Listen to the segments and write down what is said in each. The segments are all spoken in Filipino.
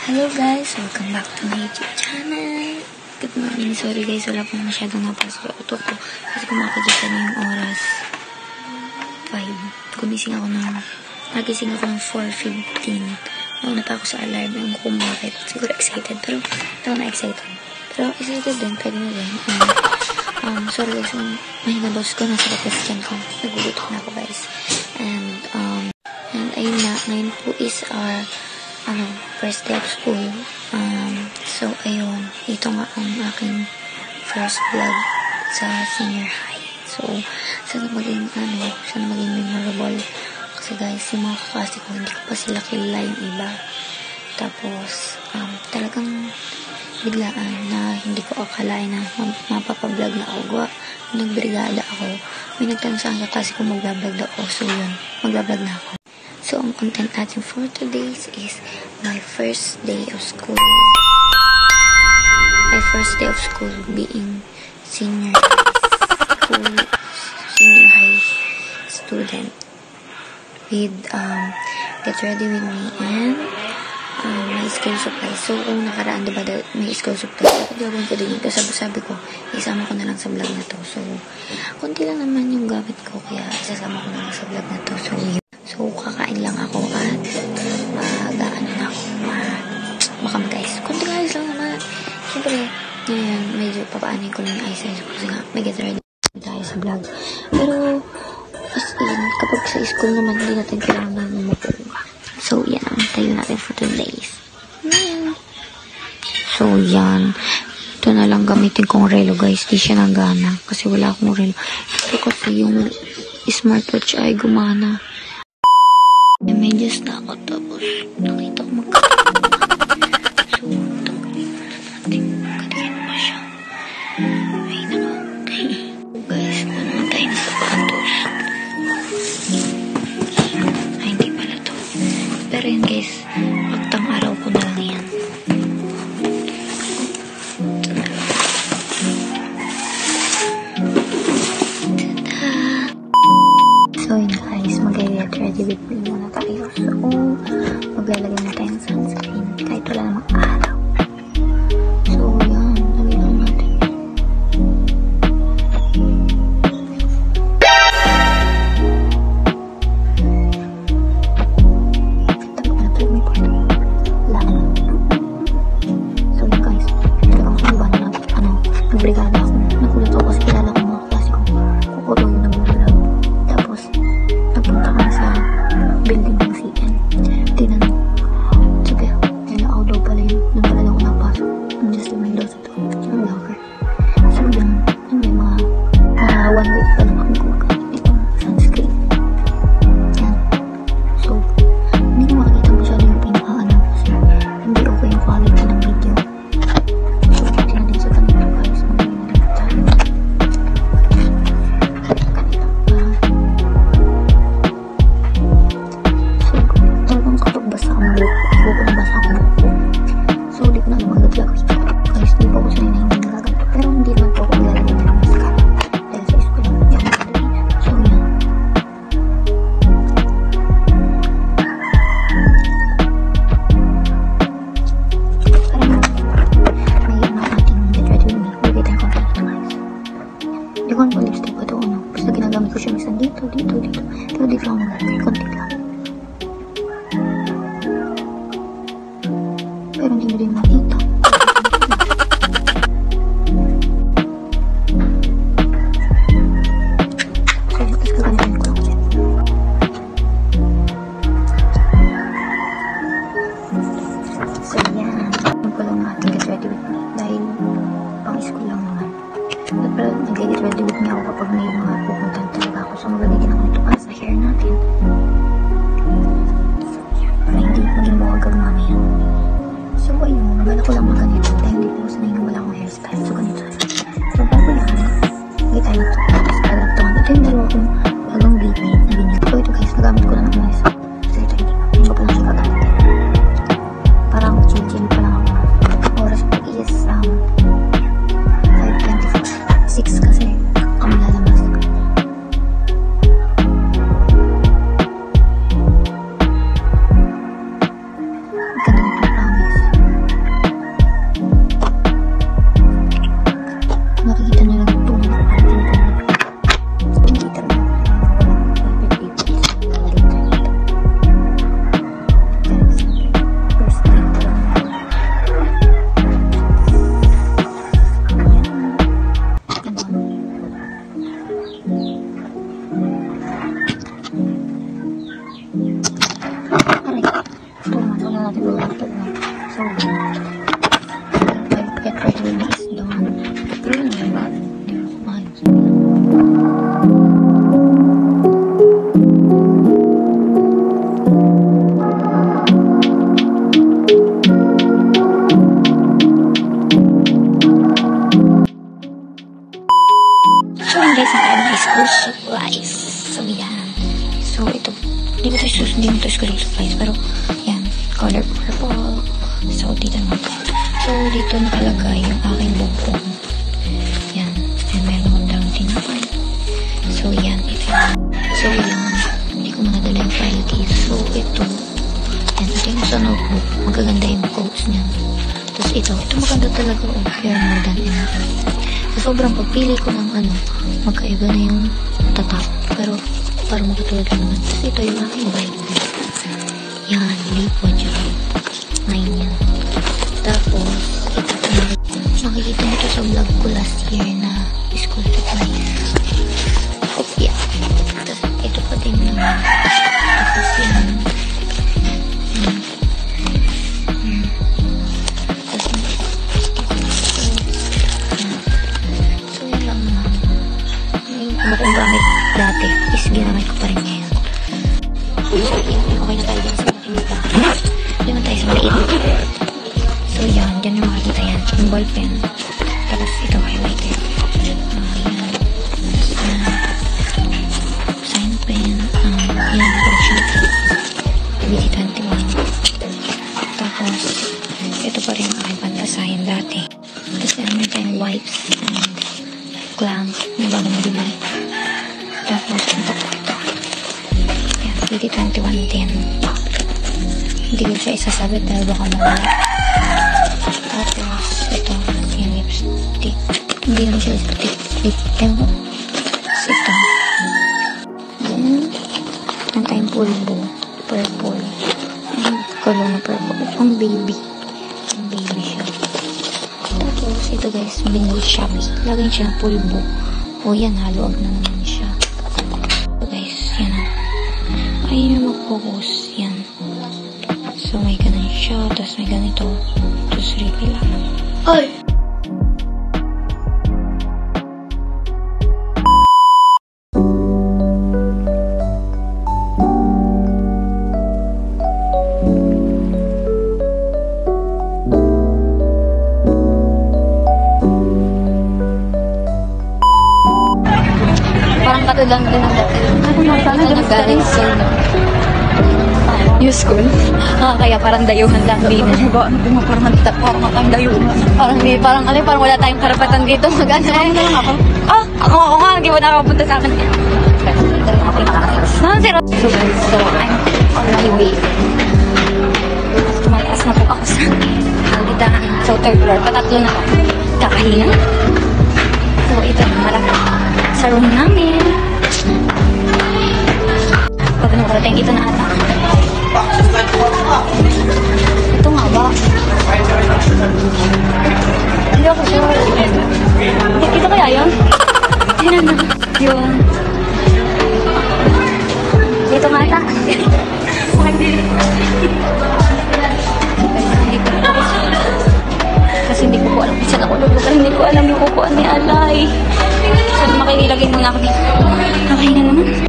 Hello guys, welcome back to my YouTube channel. Good morning. Sorry guys, wala pong masyadong napasok sa utok ko. Kasi kung makikita na yung oras 5. Nagising ako ng 4:15. Nauna pa ako sa alarm. Yung kung bakit. Siguro excited. Pero, ito na excited. Pero excited din. Pwede na din. Sorry guys, mahina boss ko. Nasa kapasyan ko. Nagugutok na ako guys. And ayun na. Ngayon po is our first day of school. So, ayun. Ito nga ang aking first vlog sa senior high. So, sana maging memorable. Kasi guys, yung mga kaklase ko, hindi ko pa sila kilala yung iba. Tapos, talagang biglaan na hindi ko akalain na mapapablog na ako. Nagbrigada ako. May nagtanong sa kaklase ko magbablog na ako. So, yun. Magbablog na ako. So, ang content natin for today's is my first day of school. My first day of school being senior high student with get ready with me and my school supplies. So, kung nakaraan, diba, may school supplies. Gagawin ko din ito. Sabi ko, isama ko na lang sa vlog na to. So, konti lang naman yung gamit ko, kaya isasama ko na lang sa vlog na to. So, kakain lang ako at mag-ano na ako. Baka mag-ice. Kunti guys lang naman. Siyempre, ngayon, medyo papaanin ko lang yung ice kasi nga, may get ready tayo sa vlog. Pero, as in, kapag sa school naman, hindi natin kailangan umupo. So, yan ang tayo natin for today's. So, yan. Ito na lang gamitin kong relo, guys. Di siya nagana. Kasi wala akong relo. Ito kasi yung smartwatch ay gumana. Medyas na ako. Tapos, nakita ko so, tanggalin na natin. Katingin pa siya. Ay, naka. Guys, naman tayo na sapatos. Ay, hindi pala to. Pero yun guys, pagtang araw ko na lang yan. So yun guys, mag-get ready with me muna tayo. So, maglalagay na tayo ng sunscreen kahit wala namang araw. So yan, lagay lang natin. Brigada ako. Nagulat ako kasi kilala ko mga klase ko. Kukuro yung nagbubulag. Tapos, nagpunta kami sa building ng CN. Tinanong. Sabi, nilaaw daw pala yun. Doon pala daw ako napasok. Just may daw sa to. Yung locker. So, yun. May mga 1 week pa lang akong gumagamit itong sunscreen. Yan. So, hindi ko makikita masyado yung pinaka-ano. Kasi, hindi okay yung quality ng video. Yung lipstick ko ito, basta ginagamit ko siya minsan dito. Pero di lang natin, konti lang. Pero hindi mo din makita. So, tapos gagamitin ko lang ulit. So, yan. Huwag ko lang natin get ready with me dahil pang school lang naman. Pero nag-get ready with me ako kapag may mga pupuntan talaga ako. So, magagigin ako nito para sa hair natin. Para hindi maging mawagag mamaya. So, ayun. Bala ko lang mga ganito. Dahil hindi po sanay na wala akong hairstyle. So, ganito. So, bago yan, lagay tayo nito. Tapos, kalagtungan. Ito yung dalawa kong bagong VP na binili. So, ito guys, nagamit ko lang ng mga isa. So, ito hindi ko pa lang siya kagamit. Parang chill pa lang ako. Oras po is 5:26 kasi kami lalabas. no? So, pet friendly is doon. Pero yun naman ba? Hindi ako kumayos. So, guys, ang tayo ng school supplies. So, yan. So, ito. Hindi mo to school supplies. Pero, yan. Color purple. So, dito naman to. So, dito nakalagay yung aking bumbong. Yan. And meron akong down tinapay. So, yan. Ito yan. So, yan. Hindi ko nakadala yung file case. So, ito. Yan. Ito yung sa notebook. Magaganda yung quotes niya. Tapos, ito. Ito maganda talaga. You're more than enough. So, sobrang pagpili ko ng magkaiba na yung tatak. Pero, parang makatulad lang naman. Tapos, ito yung aking Bible. Yan. Liquid yan. 9 yan. Tapos, ito nakikita nito sa vlog ko last year na school supplies. Kopya. Tapos, ito pa din naman. Tapos, yan. So, yan lang naman. Yung kung gamit dati is ginamit ko pa rin ngayon. So, yan. Okay na tayo dyan sa makinita. Diyan tayo sa maliit. So, yan. Diyan yung makikita yan. Yung ballpen. Tapos, ito, highlighter. Yan. Sign pen. Yan. Correction kit. BT21. Tapos, ito pa rin yung aking pantasayan dati. Tapos, meron tayong wipes and clamp na bago mabibili. Tapos, ito. Yan. BT21 din. Hindi ko siya isasabit dahil baka mawala. Tapos, ito, yung lipstick. Hindi naman siya lipstick. Lip. Tapos, ito. Then, ang tayong pulbo. Purple. Ang color na purple. Ang baby. Ang baby siya. Tapos, ito guys, binili Shopee. Lagyan siya ng pulbo. O yan, haluag na naman siya. So guys, yan na. Ayun yung mag-focus. Yan. So, may ganun siya. Tapos, may ganito. Tapos, refill lang. Ay! Parang katulad din ang dati. Ito nag-galing soul, no? New school. Kaya parang dayuhan lang din. Parang matang dayuhan. Parang wala tayong karapatan dito. Ako nga, hindi mo nakapunta sa akin. So, I'm on my way. Tumataas na po ako sa halitaan. So, third floor. Patatlo na ako. Kakahina. So, ito na malaki. Sa room namin. Pag nakarating, ito na ata. Ito nga ba? Hindi ako sure. Ito kaya yun? Tingnan na. Yun. Dito nga ata. Kasi hindi ko po alam kung saan ako lulugar. Hindi ko alam yung upuan ni Alay. So, makikilagay muna ako dito. Okay na naman.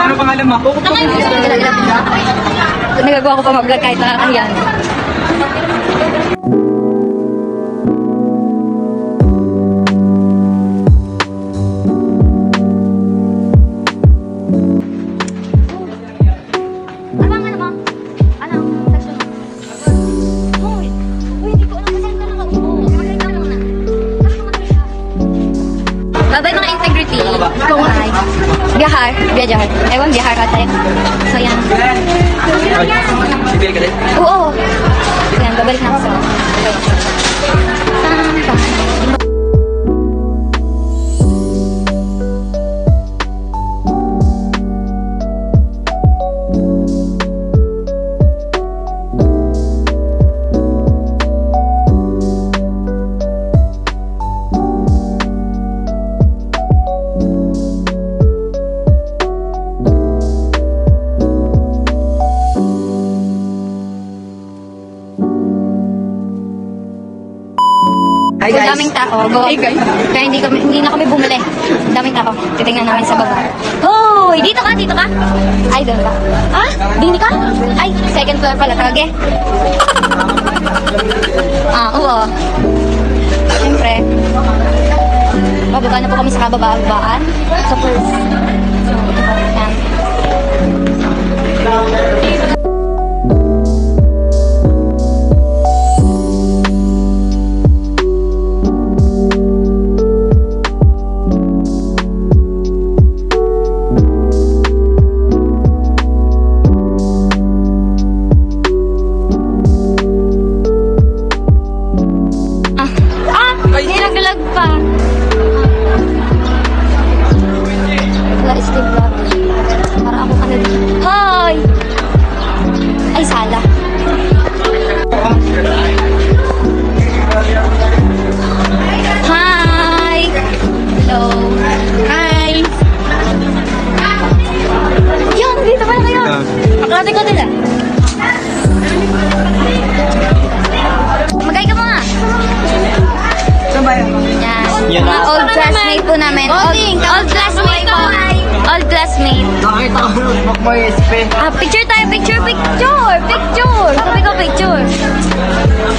Ano pangalan mo? Nagagawa ko pa mag-vlog kahit nakakahiyan. Babay mga integrity. Kung ay biyahar. Ewan, biyahar ata yun. So, yan. Sibili ka din? Oo. Yan, babalik na ako sa... daming tao. Kaya hindi na kami bumili. Daming tao. Titingnan namin sa baba. Hoy! Dito ka? Ay, doon ka. Ah? Dini ka? Ay, second floor pala. Kage. Oo. Siyempre. Bababa na po kami sa kababaan. Sa first. So, yan. Nilaglag pa. Wala, still vlog. Para ako Hoy! Ay, sala. Hi! Hello. Hi! Yun, dito pala kayo. Aklate ko nila. Magay ka mga. Yan. Mga old classmate po namin. Old classmate po. Old classmate. Nakita ko yung may SP. Picture tayo. Picture. Sabi ko picture.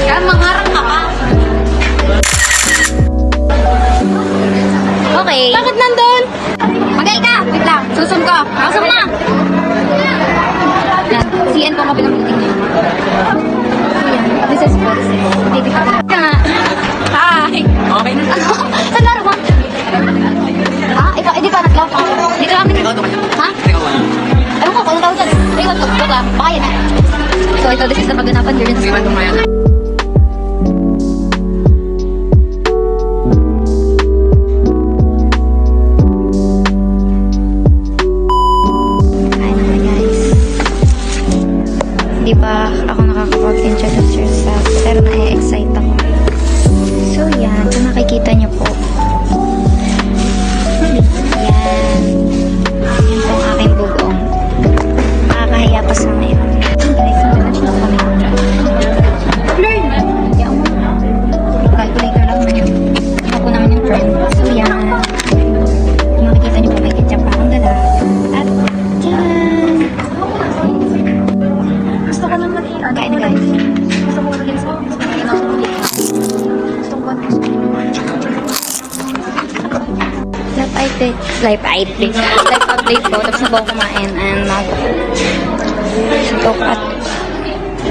Kaya mangharap ka pa. Okay. Bakit nandun? Magay ka. Wait lang. Susun ko. Susun na. Yan. CN po kapilang building niya. This is what it is. Hindi ka na. Hi! Okay na. Saan laro mo? Hindi pa nag-love ako. Dito kami. Ha? Ewan ko, kung tawag dyan. Ewan ko, baka yun na. So ito, this is the paganapan during the school. Hi naman guys. Hindi pa ako nakakapag-introduce yourself, pero na-excite ako. So, yan. Kung nakikita niyo po. Yan. Yan po ang aking bugong. Nakakahiya pa sa ngayon. Calculator lang. Ito po naman yung trend. So, yan. Kung makikita niyo po, may ketchup pa akong dala. At, yan. Gusto ko lang mag-ian. Kain na guys. Gusto ko mag-ian sa live update ko. Tapos na po ako kumain and mag-tokat.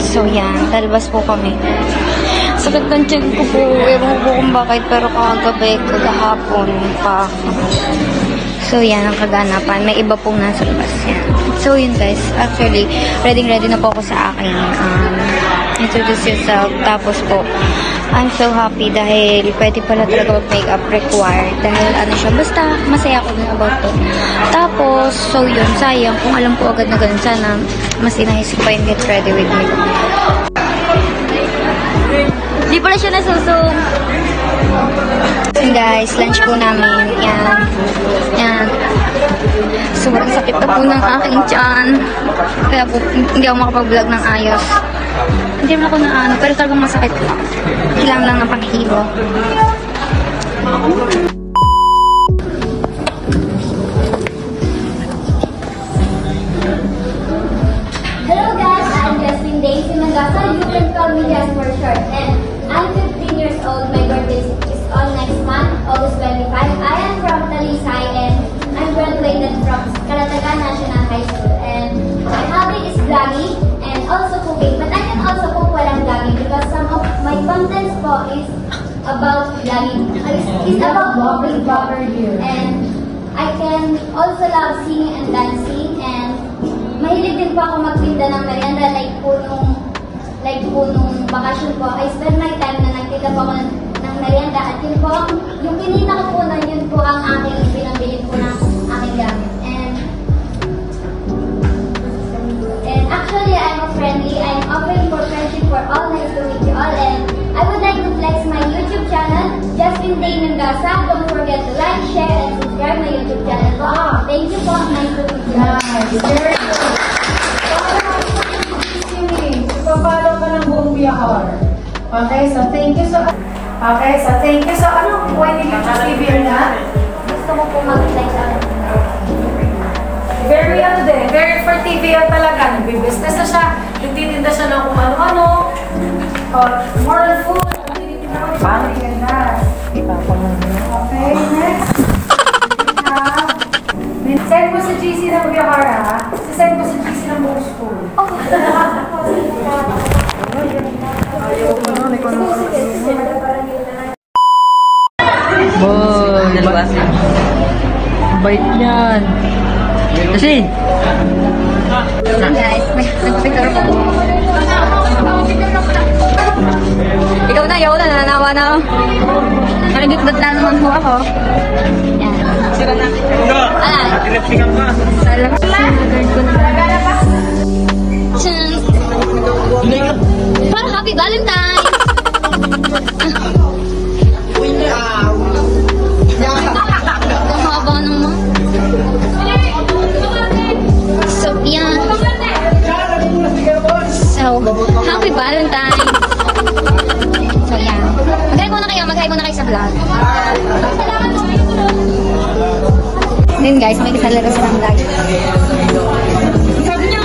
So, yan. Talabas po kami. Sakit ng tiyan ko po. Ewan ko kung bakit. Pero kagahapon pa. So, yan ang kaganapan. May iba pong nasa labas. Yan. So, yun guys. Actually, ready na po ako sa akin. Introduce yourself. Tapos po, I'm so happy dahil pwede pala talaga mag-makeup required. Dahil ano siya, basta masaya ako din about to. Tapos, so yun, sayang. Kung alam ko agad na ganun, sana mas inaisip pa yung get ready with me. Di pala siya nasusong. Guys, lunch po namin. Yan. Sobrang sakit na po ng aking tiyan. Kaya po, hindi ako makapag-vlog ng ayos. Hindi naman ako na ano, pero talagang masakit lang. Kailangan lang ng panghilo. Hello guys, I'm Jasmine Daisy Nagasa. You can call me Jas for short. And I'm 15 years old. My birthday is on next month, August 25. I am from Talisay and I'm graduated from Calatagan National High School. And my hobby is vlogging and also cooking. But I can also cook while I'm vlogging because some of my contents po is about vlogging. It's about vlogging proper here. And I can also love singing and dancing. And mahilig din po ako magtinda ng merienda like po nung bakasyon po. I spend my time na nagtinda po ako ng merienda at yun po, yung kinita ko po na yun po ang aking pinambili po ng aking gamit. And actually, I'm offering for friendship for all. Nice to meet you all. And I would like to flex my YouTube channel, Jasmine Day Nagasa. Don't forget to like, share, and subscribe my YouTube channel po. Thank you po. Nice to meet you all. Papalo ka ng buong biyahor. Okay, so thank you so much. Okay, so thank you. So, ano, pwede dito sa TV na? Gusto mo po mag-like sa akin. Very ano din, very for TV yan talaga. Nagbi-business na siya, nagtitinda siya ng kung ano-ano. Or more on food. Nagtitinda ko na. Okay, next. Send mo sa GC ng Biyahara, ha? Send mo sa GC ng buong school. Boy, bait niyan. Kasi, Guys, nag-picture ko. Ikaw na, nananawa na ako. Nagigdat na naman po ako. Yan. Ayan. Salam ko na. Parang Happy Valentine! Ang haba naman. So, yan. So, Happy Valentine! So, yan. Mag-hi muna kayo sa vlog. Then guys, may kasalaro sa vlog. Sabi niya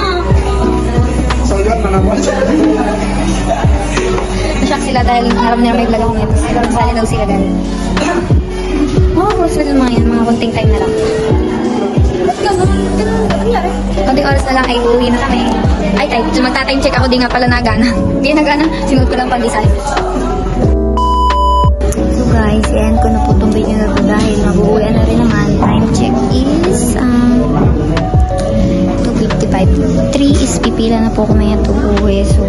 na-shock sila dahil harap nila may vlog ako ngayon. Sali daw sila dahil. Sila mga yan, mga konting time na lang. Konting oras na lang ay uuwi na kami. Ay, magta-time check ako, di nga pala nagana. Di nagana, sinuot ko lang pang-design. So guys, yan ko na po itong video na ito dahil mag-uuwian na rin naman. Time check is 2:55. 3 is pipila na po kami at uuwi. So,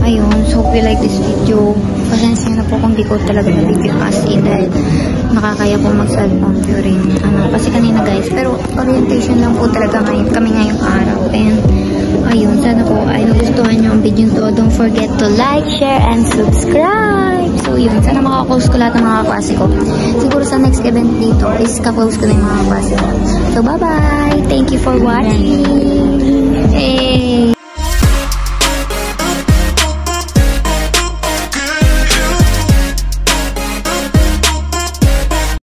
ayun. So, hope you like this video. Pasensya na po kung di ko talaga na-video as in dahil nakakaya po mag-cellphone during kasi kanina guys. Pero orientation lang po talaga kami ngayong araw. And ayun, sana po ay nagustuhan nyo ang video to. Don't forget to like, share, and subscribe. So yun, sana makaklose ko lahat ng mga kaklase ko. Siguro sa next event dito is kaklose ko na yung mga kaklase ko. So bye-bye! Thank you for watching! Hey!